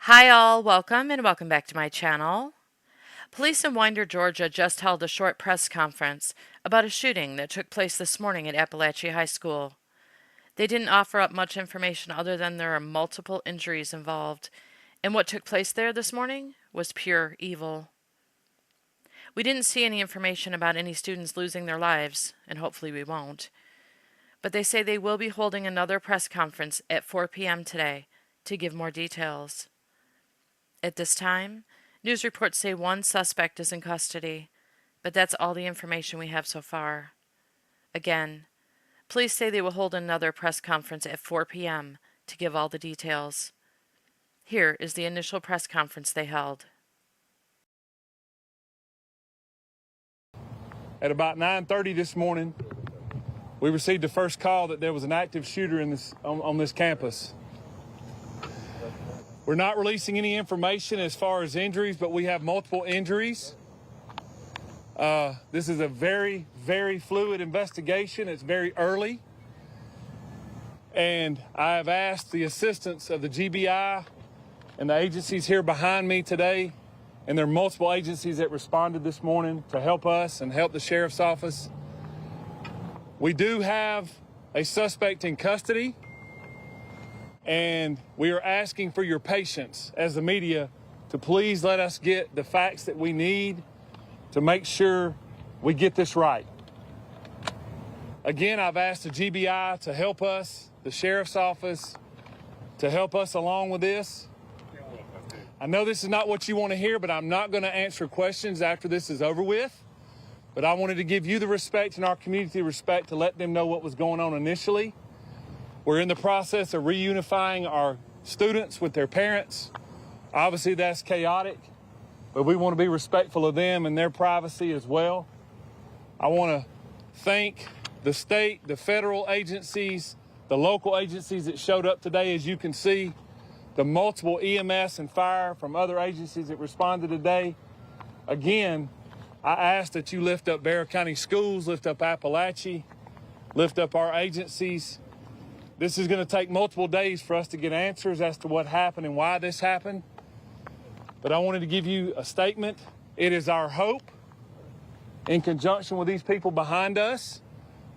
Hi all, welcome and welcome back to my channel. Police in Winder, Georgia just held a short press conference about a shooting that took place this morning at Apalachee High School. They didn't offer up much information other than there are multiple injuries involved, and what took place there this morning was pure evil. We didn't see any information about any students losing their lives, and hopefully we won't. But they say they will be holding another press conference at 4 p.m. today to give more details. At this time, news reports say one suspect is in custody, but that's all the information we have so far. Again, police say they will hold another press conference at 4 p.m. to give all the details. Here is the initial press conference they held. At about 9:30 this morning, we received the first call that there was an active shooter on this campus. We're not releasing any information as far as injuries, but we have multiple injuries. This is a very, very fluid investigation. It's very early. And I have asked the assistance of the GBI and the agencies here behind me today, and there are multiple agencies that responded this morning to help us and help the sheriff's office. We do have a suspect in custody, and we are asking for your patience as the media to please let us get the facts that we need to make sure we get this right. Again, I've asked the GBI to help us, the sheriff's office, to help us along with this. I know this is not what you want to hear, but I'm not going to answer questions after this is over with. But I wanted to give you the respect and our community respect to let them know what was going on initially. We're in the process of reunifying our students with their parents. Obviously, that's chaotic, but we want to be respectful of them and their privacy as well. I want to thank the state, the federal agencies, the local agencies that showed up today. As you can see, the multiple EMS and fire from other agencies that responded today. Again, I ask that you lift up Barrow County Schools, lift up Apalachee, lift up our agencies. This is going to take multiple days for us to get answers as to what happened and why this happened. But I wanted to give you a statement. It is our hope, in conjunction with these people behind us,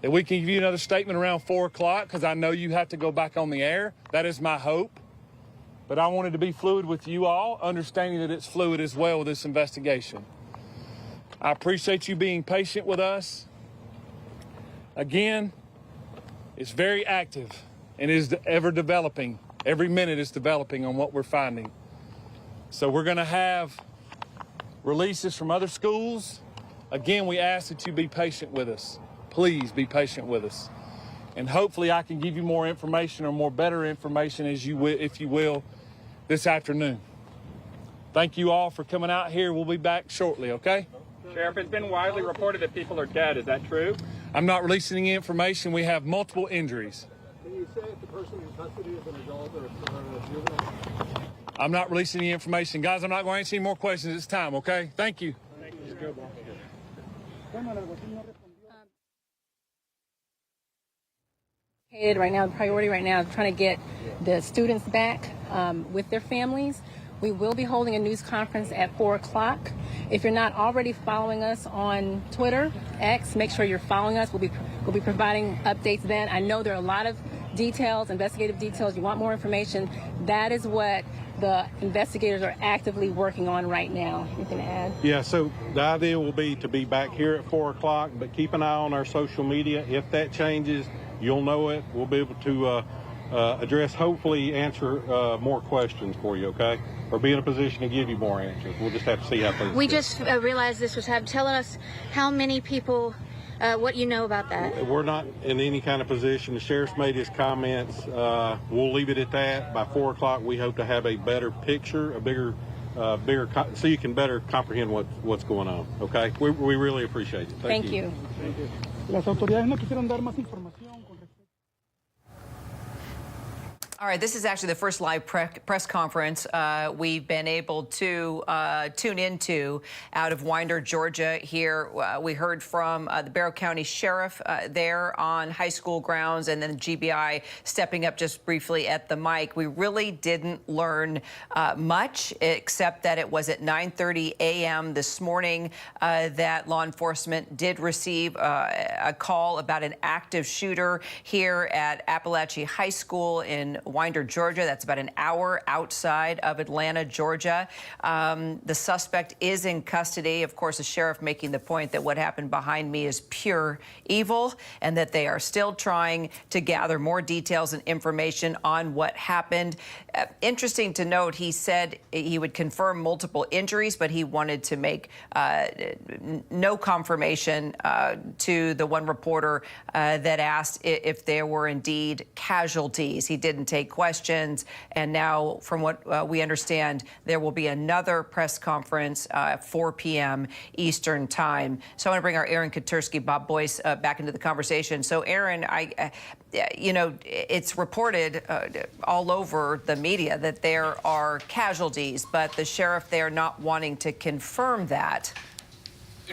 that we can give you another statement around 4 o'clock, because I know you have to go back on the air. That is my hope. But I wanted to be fluid with you all, understanding that it's fluid as well with this investigation. I appreciate you being patient with us. Again, it's very active and is ever developing. Every minute is developing on what we're finding. So we're going to have releases from other schools. Again, we ask that you be patient with us. Please be patient with us. And hopefully I can give you more information or more better information if you will, this afternoon. Thank you all for coming out here. We'll be back shortly, okay? Sheriff, it's been widely reported that people are dead. Is that true? I'm not releasing any information. We have multiple injuries. Can you say if the person in custody is an adult or a juvenile? I'm not releasing any information. Guys, I'm not going to answer any more questions this time, okay? Thank you. Thank you. Right now, the priority right now is trying to get the students back with their families. We will be holding a news conference at 4 o'clock. If you're not already following us on Twitter, X, make sure you're following us. We'll be providing updates then. I know there are a lot of details, investigative details. You want more information. That is what the investigators are actively working on right now. Anything to add? Yeah, so the idea will be to be back here at 4 o'clock, but keep an eye on our social media. If that changes, you'll know it. We'll be able to address, hopefully answer more questions for you, okay? Or be in a position to give you more answers. We'll just have to see how things We go. just realized this was happening. Tell us how many people, what you know about that. We're not in any kind of position. The sheriff's made his comments. We'll leave it at that. By 4 o'clock, we hope to have a better picture, a bigger, so you can better comprehend what's going on, okay? We really appreciate it. Thank you. Thank you. Las autoridades no quisieron dar más información con respecto. All right, this is actually the first live press conference we've been able to tune into out of Winder, Georgia. Here we heard from the Barrow County Sheriff there on high school grounds, and then GBI stepping up just briefly at the mic. We really didn't learn much, except that it was at 9:30 a.m. this morning that law enforcement did receive a call about an active shooter here at Apalachee High School in Winder, Georgia. That's about an hour outside of Atlanta, Georgia. The suspect is in custody. Of course, the sheriff making the point that what happened behind me is pure evil and that they are still trying to gather more details and information on what happened. Interesting to note, he said he would confirm multiple injuries, but he wanted to make no confirmation to the one reporter that asked if there were indeed casualties. He didn't take questions, and now, from what we understand, there will be another press conference at 4 p.m. Eastern Time. So I want to bring our Aaron Katursky, Bob Boyce back into the conversation. So, Aaron, you know, it's reported all over the media that there are casualties, but the sheriff there not wanting to confirm that.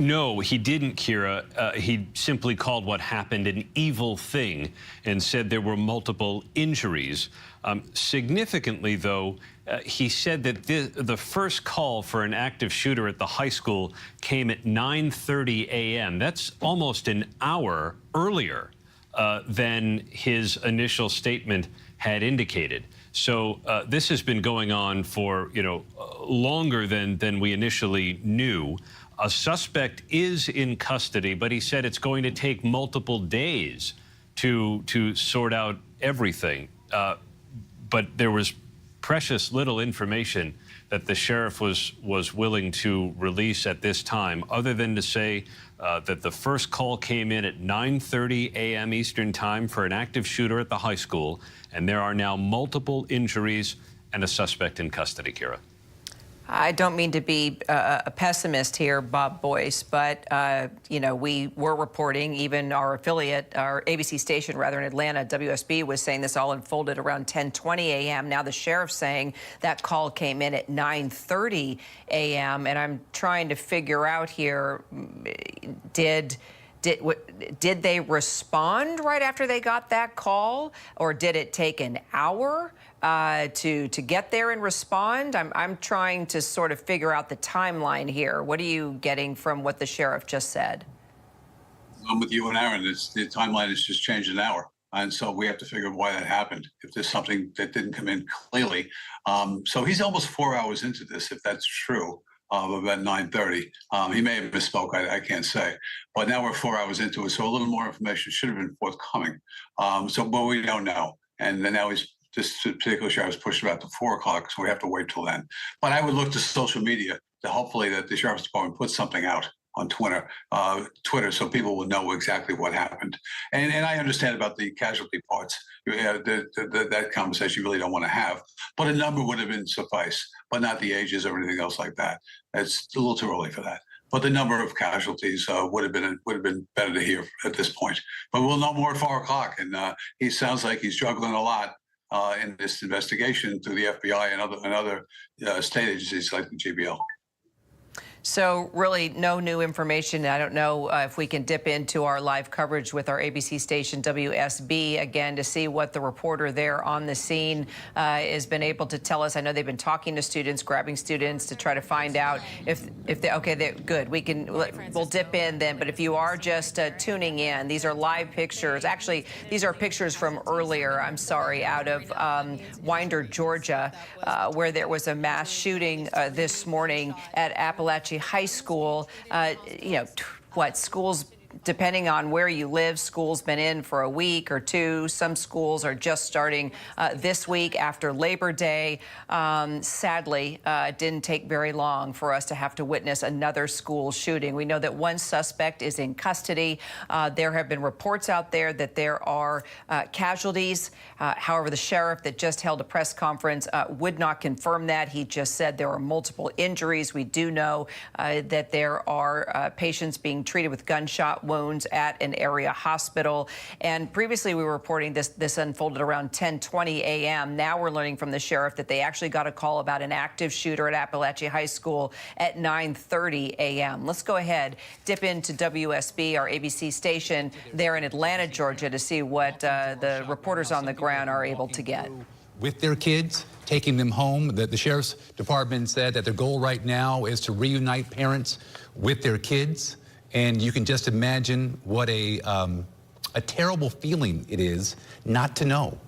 No, he didn't, Kira. He simply called what happened an evil thing and said there were multiple injuries. Significantly, though, he said that the first call for an active shooter at the high school came at 9:30 a.m. That's almost an hour earlier than his initial statement had indicated. So this has been going on for, longer than we initially knew. A suspect is in custody, but he said it's going to take multiple days to sort out everything. But there was precious little information that the sheriff was willing to release at this time, other than to say that the first call came in at 9:30 a.m. Eastern Time for an active shooter at the high school, and there are now multiple injuries and a suspect in custody, Kira. I don't mean to be a pessimist here, Bob Boyce, but, we were reporting, even our affiliate, our ABC station, rather, in Atlanta, WSB, was saying this all unfolded around 10:20 a.m. Now the sheriff's saying that call came in at 9:30 a.m. And I'm trying to figure out here, did they respond right after they got that call, or did it take an hour to get there and respond? I'm trying to sort of figure out the timeline here. What are you getting from what the sheriff just said? I'm with you and Aaron. The timeline has just changed an hour. And so we have to figure out why that happened, if there's something that didn't come in clearly. So he's almost 4 hours into this, if that's true. About 9:30. He may have misspoke, I can't say. But now we're 4 hours into it, so a little more information should have been forthcoming. But we don't know. And then now this particular sheriff was pushed about to 4 o'clock, so we have to wait till then. But I would look to social media to hopefully that the sheriff's department puts something out on Twitter, so people will know exactly what happened. And I understand about the casualty parts. That conversation you really don't want to have. But a number would have been suffice, but not the ages or anything else like that. It's a little too early for that. But the number of casualties would have been better to hear at this point. But we'll know more at 4 o'clock. And he sounds like he's juggling a lot in this investigation through the FBI and other state agencies like the GBL. So really no new information. I don't know if we can dip into our live coverage with our ABC station WSB again to see what the reporter there on the scene has been able to tell us. I know they've been talking to students, grabbing students to try to find out if they, okay, they're good. We'll dip in then. But if you are just tuning in, these are live pictures. Actually, these are pictures from earlier, I'm sorry, out of Winder, Georgia, where there was a mass shooting this morning at Apalachee High School. Schools, depending on where you live, school's been in for a week or two. Some schools are just starting this week after Labor Day. Sadly, it didn't take very long for us to have to witness another school shooting. We know that one suspect is in custody. There have been reports out there that there are casualties. However, the sheriff that just held a press conference would not confirm that. He just said there are multiple injuries. We do know that there are patients being treated with gunshot wounds at an area hospital. And previously we were reporting this unfolded around 10:20 a.m. Now we're learning from the sheriff that they actually got a call about an active shooter at Apalachee High School at 9:30 a.m. Let's go ahead, dip into WSB, our ABC station there in Atlanta, Georgia, to see what the reporters on the ground are able to get. With their kids, taking them home. The Sheriff's Department said that their goal right now is to reunite parents with their kids. And you can just imagine what a terrible feeling it is not to know.